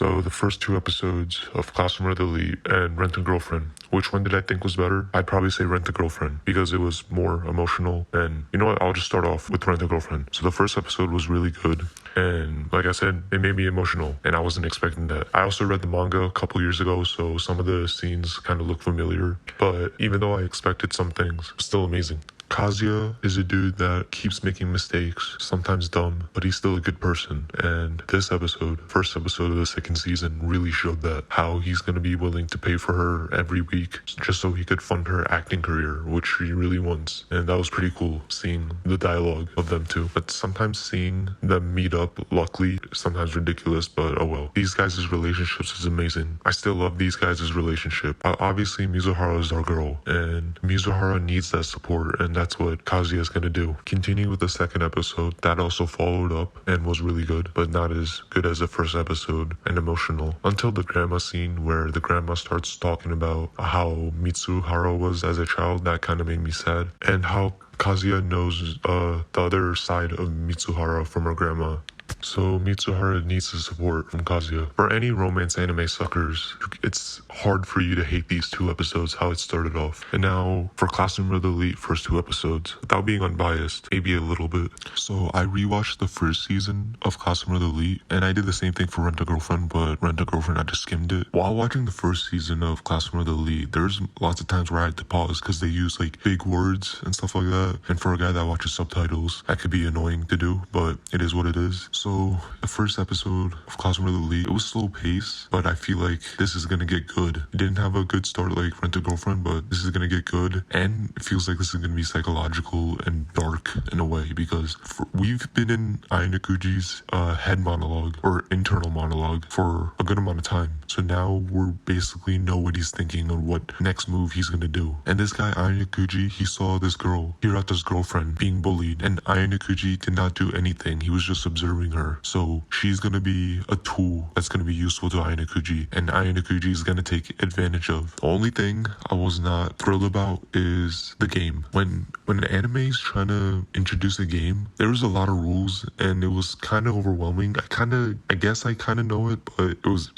So the first two episodes of Classroom of the Elite and Rent a Girlfriend, which one did I think was better? I'd probably say Rent a Girlfriend because it was more emotional. And you know what? I'll just start off with Rent a Girlfriend. So the first episode was really good. And like I said, it made me emotional and I wasn't expecting that. I also read the manga a couple years ago, so some of the scenes kind of look familiar. But even though I expected some things, it was still amazing. Kazuya is a dude that keeps making mistakes, sometimes dumb, but he's still a good person. And this episode, first episode of the second season, really showed that how he's going to be willing to pay for her every week just so he could fund her acting career, which she really wants. And that was pretty cool, seeing the dialogue of them two. But sometimes seeing them meet up, luckily, sometimes ridiculous, but oh well. These guys' relationships is amazing. I still love these guys' relationship. Obviously, Mizuhara is our girl, and Mizuhara needs that support, and that's what Kazuya is going to do. Continuing with the second episode, that also followed up and was really good, but not as good as the first episode and emotional. Until the grandma scene where the grandma starts talking about how Mitsuhara was as a child, that kind of made me sad. And how Kazuya knows the other side of Mitsuhara from her grandma. So Mitsuhara needs the support from Kazuya. For any romance anime suckers, it's hard for you to hate these two episodes, how it started off. And now for Classroom of the Elite, first two episodes, without being unbiased, maybe a little bit. So I rewatched the first season of Classroom of the Elite, and I did the same thing for Rent a Girlfriend, but Rent a Girlfriend, I just skimmed it. While watching the first season of Classroom of the Elite, there's lots of times where I had to pause because they use like big words and stuff like that. And for a guy that watches subtitles, that could be annoying to do, but it is what it is. So the first episode of Classroom of the Elite, it was slow pace, but I feel like this is gonna get good. It didn't have a good start like Rent a Girlfriend, but this is gonna get good, and it feels like this is gonna be psychological and dark in a way because we've been in Ayanokuji's head monologue or internal monologue for a good amount of time. So now we're basically know what he's thinking and what next move he's gonna do. And this guy Ayanokuji, he saw this girl, Hirata's girlfriend, being bullied, and Ayanokuji did not do anything. He was just observing her. So she's gonna be a tool that's gonna be useful to Ayanokuji, and Ayanokuji is gonna take advantage of. The only thing I was not thrilled about is the game. When an anime is trying to introduce a game, there was a lot of rules, and it was kind of overwhelming. I guess I kind of know it, but it was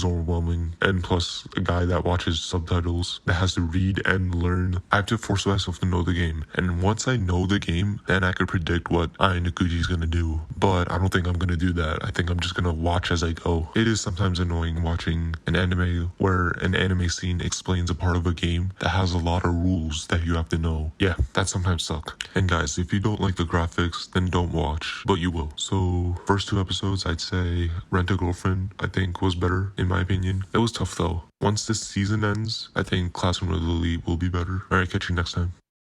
overwhelming. And plus, a guy that watches subtitles, that has to read and learn, I have to force myself to know the game. And once I know the game, then I could predict what Ayanokuji is gonna do. But I don't think I'm gonna do that. I think I'm just gonna watch as I go. It is sometimes annoying watching an anime where an anime scene explains a part of a game that has a lot of rules that you have to know. Yeah, that sometimes suck. And guys, if you don't like the graphics, then don't watch, but you will. So first two episodes, I'd say Rent a Girlfriend, I think was better in my opinion. It was tough though. Once this season ends, I think Classroom of the Elite will be better. Alright, catch you next time.